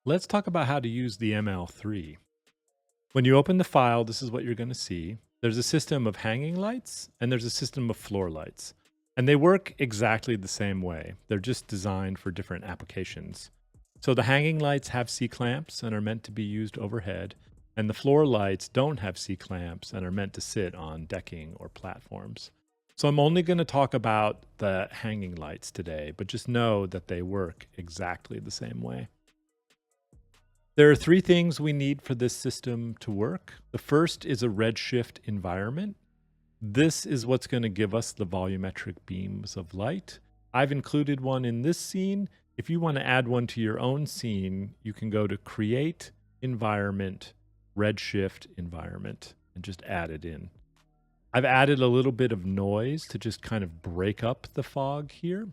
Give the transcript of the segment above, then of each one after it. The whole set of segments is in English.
Let's talk about how to use the ML03. When you open the file, this is what you're going to see. There's a system of hanging lights and there's a system of floor lights. And they work exactly the same way. They're just designed for different applications. So the hanging lights have C-clamps and are meant to be used overhead. And the floor lights don't have C-clamps and are meant to sit on decking or platforms. So I'm only going to talk about the hanging lights today, but just know that they work exactly the same way. There are three things we need for this system to work. The first is a Redshift environment. This is what's going to give us the volumetric beams of light. I've included one in this scene. If you want to add one to your own scene, you can go to Create, Environment, Redshift Environment, and just add it in. I've added a little bit of noise to just kind of break up the fog here.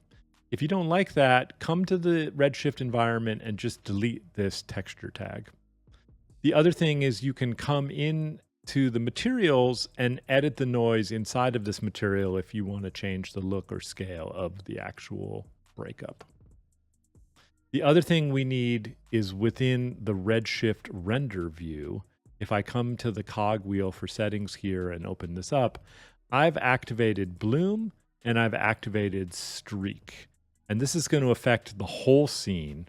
If you don't like that, come to the Redshift environment and just delete this texture tag. The other thing is you can come in to the materials and edit the noise inside of this material if you want to change the look or scale of the actual breakup. The other thing we need is within the Redshift render view. If I come to the cogwheel for settings here and open this up, I've activated bloom and I've activated streak. And this is going to affect the whole scene.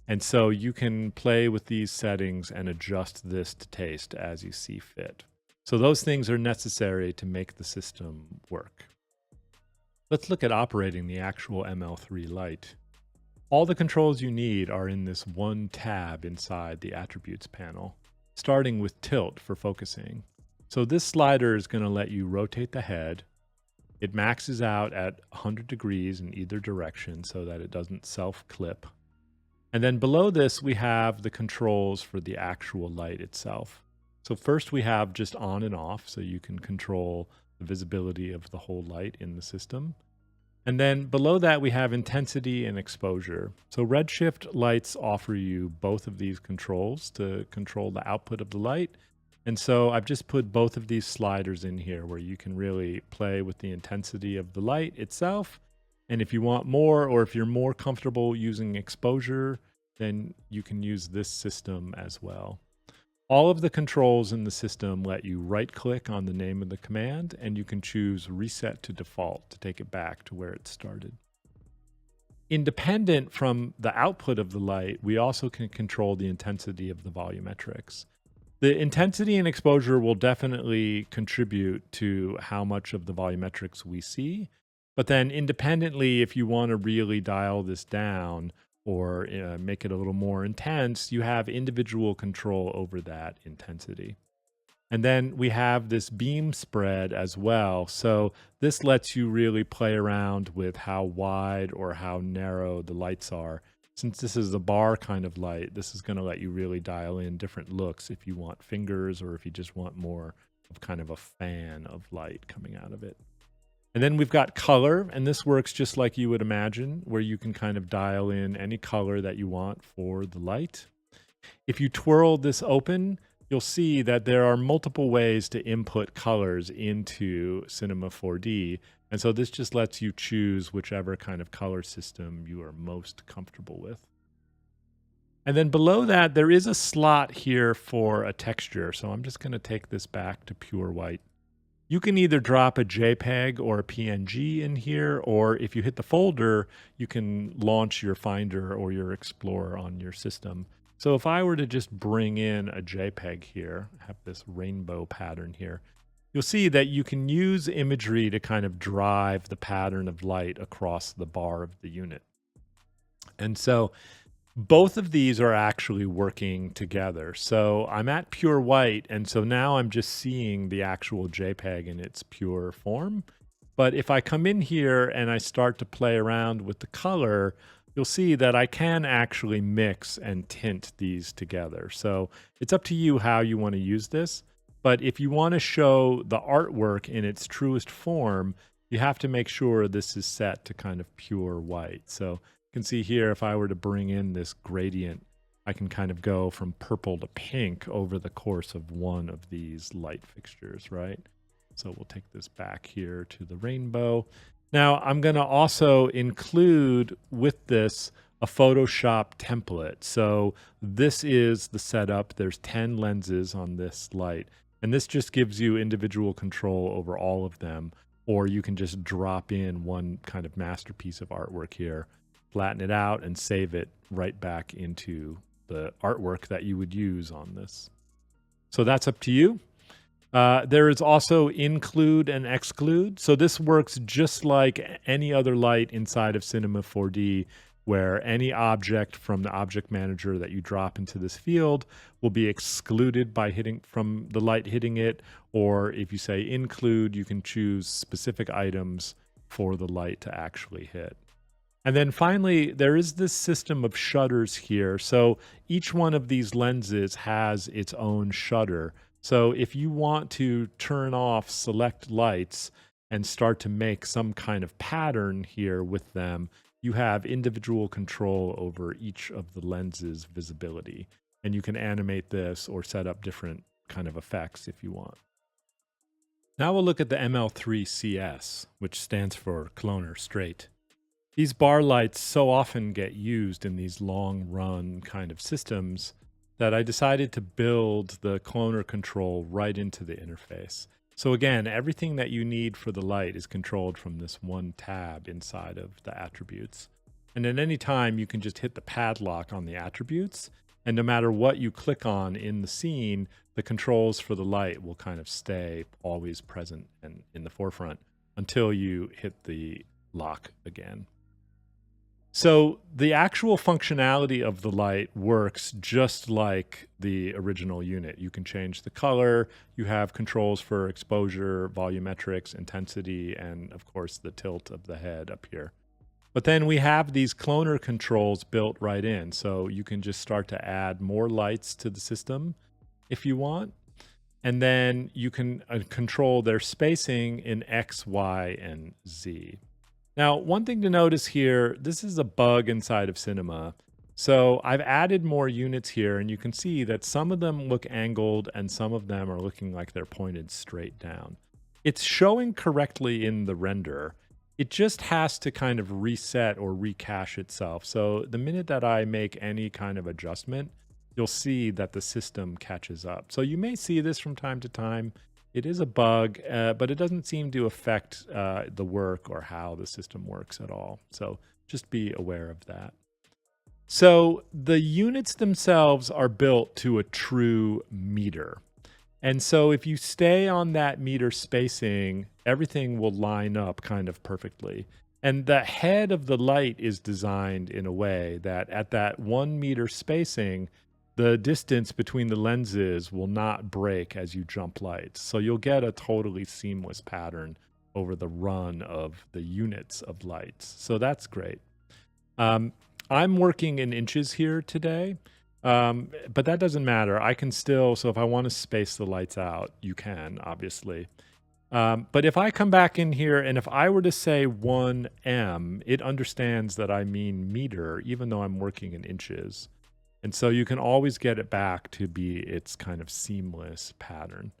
And so you can play with these settings and adjust this to taste as you see fit. So those things are necessary to make the system work. Let's look at operating the actual ML03 light. All the controls you need are in this one tab inside the attributes panel, starting with tilt for focusing. So this slider is going to let you rotate the head. It maxes out at 100 degrees in either direction so that it doesn't self-clip. And then below this, we have the controls for the actual light itself. So first we have just on and off, so you can control the visibility of the whole light in the system. And then below that, we have intensity and exposure. So Redshift lights offer you both of these controls to control the output of the light. And so I've just put both of these sliders in here where you can really play with the intensity of the light itself. And if you want more, or if you're more comfortable using exposure, then you can use this system as well. All of the controls in the system let you right click on the name of the command and you can choose reset to default to take it back to where it started. Independent from the output of the light, we also can control the intensity of the volumetrics. The intensity and exposure will definitely contribute to how much of the volumetrics we see. But then independently, if you want to really dial this down or make it a little more intense, you have individual control over that intensity. And then we have this beam spread as well. So this lets you really play around with how wide or how narrow the lights are. Since this is the bar kind of light, this is going to let you really dial in different looks if you want fingers or if you just want more of kind of a fan of light coming out of it. And then we've got color, and this works just like you would imagine, where you can kind of dial in any color that you want for the light. If you twirl this open, you'll see that there are multiple ways to input colors into Cinema 4D. And so this just lets you choose whichever kind of color system you are most comfortable with. And then below that, there is a slot here for a texture. So I'm just going to take this back to pure white. You can either drop a JPEG or a PNG in here, or if you hit the folder, you can launch your Finder or your Explorer on your system. So if I were to just bring in a JPEG here, have this rainbow pattern here, you'll see that you can use imagery to kind of drive the pattern of light across the bar of the unit. And so both of these are actually working together. So I'm at pure white, and so now I'm just seeing the actual JPEG in its pure form. But if I come in here and I start to play around with the color, you'll see that I can actually mix and tint these together. So it's up to you how you want to use this. But if you want to show the artwork in its truest form, you have to make sure this is set to kind of pure white. So you can see here, if I were to bring in this gradient, I can kind of go from purple to pink over the course of one of these light fixtures, right? So we'll take this back here to the rainbow. Now I'm going to also include with this a Photoshop template. So this is the setup. There's 10 lenses on this light, and this just gives you individual control over all of them, or you can just drop in one kind of masterpiece of artwork here, flatten it out, and save it right back into the artwork that you would use on this. So that's up to you. There is also include and exclude. So this works just like any other light inside of Cinema 4D, where any object from the object manager that you drop into this field will be excluded by from the light hitting it. Or if you say include, you can choose specific items for the light to actually hit. And then finally, there is this system of shutters here. So each one of these lenses has its own shutter. So if you want to turn off select lights and start to make some kind of pattern here with them, you have individual control over each of the lens's visibility. And you can animate this or set up different kind of effects if you want. Now we'll look at the ML03 CS, which stands for cloner straight. These bar lights so often get used in these long run kind of systems that I decided to build the cloner control right into the interface. So again, everything that you need for the light is controlled from this one tab inside of the attributes. And at any time, you can just hit the padlock on the attributes, and no matter what you click on in the scene, the controls for the light will kind of stay always present and in the forefront until you hit the lock again. So the actual functionality of the light works just like the original unit. You can change the color, you have controls for exposure, volumetrics, intensity, and of course the tilt of the head up here. But then we have these cloner controls built right in, so you can just start to add more lights to the system if you want. And then you can control their spacing in X, Y, and Z. Now, one thing to notice here, this is a bug inside of Cinema. So I've added more units here, and you can see that some of them look angled and some of them are looking like they're pointed straight down. It's showing correctly in the render. It just has to kind of reset or recache itself. So the minute that I make any kind of adjustment, you'll see that the system catches up. So you may see this from time to time. It is a bug, but it doesn't seem to affect the work or how the system works at all. So just be aware of that. So the units themselves are built to a true meter. And so if you stay on that meter spacing, everything will line up kind of perfectly. And the head of the light is designed in a way that at that 1 meter spacing, the distance between the lenses will not break as you jump lights. So you'll get a totally seamless pattern over the run of the units of lights. So that's great. I'm working in inches here today, but that doesn't matter. I can still, so if I want to space the lights out, you can, obviously. But if I come back in here and if I were to say 1M, it understands that I mean meter, even though I'm working in inches. And so you can always get it back to be its kind of seamless pattern.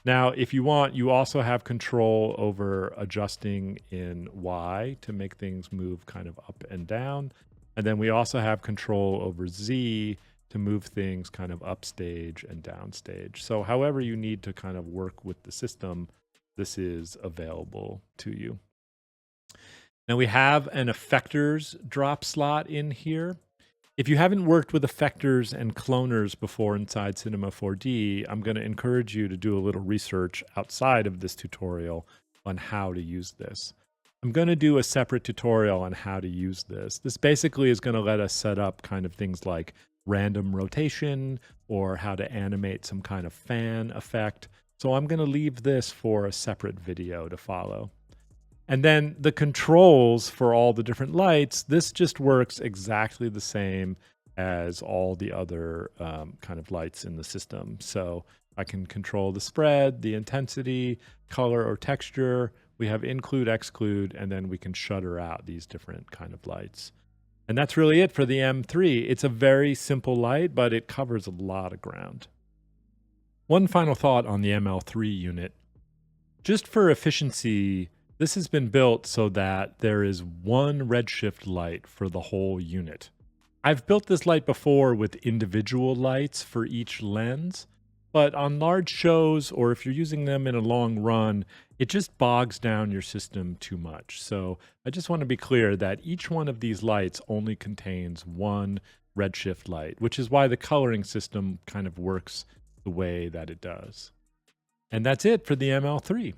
Now, if you want, you also have control over adjusting in Y to make things move kind of up and down. And then we also have control over Z to move things kind of upstage and downstage. So however you need to kind of work with the system, this is available to you. Now we have an effectors drop slot in here. If you haven't worked with effectors and cloners before inside Cinema 4D, I'm going to encourage you to do a little research outside of this tutorial on how to use this. I'm going to do a separate tutorial on how to use this. This basically is going to let us set up kind of things like random rotation or how to animate some kind of fan effect. So I'm going to leave this for a separate video to follow. And then the controls for all the different lights, this just works exactly the same as all the other kind of lights in the system. So I can control the spread, the intensity, color or texture. We have include, exclude, and then we can shutter out these different kind of lights. And that's really it for the M3. It's a very simple light, but it covers a lot of ground. One final thought on the ML3 unit. Just for efficiency, this has been built so that there is one Redshift light for the whole unit. I've built this light before with individual lights for each lens, but on large shows or if you're using them in a long run, it just bogs down your system too much. So I just want to be clear that each one of these lights only contains one Redshift light, which is why the coloring system kind of works the way that it does. And that's it for the ML03.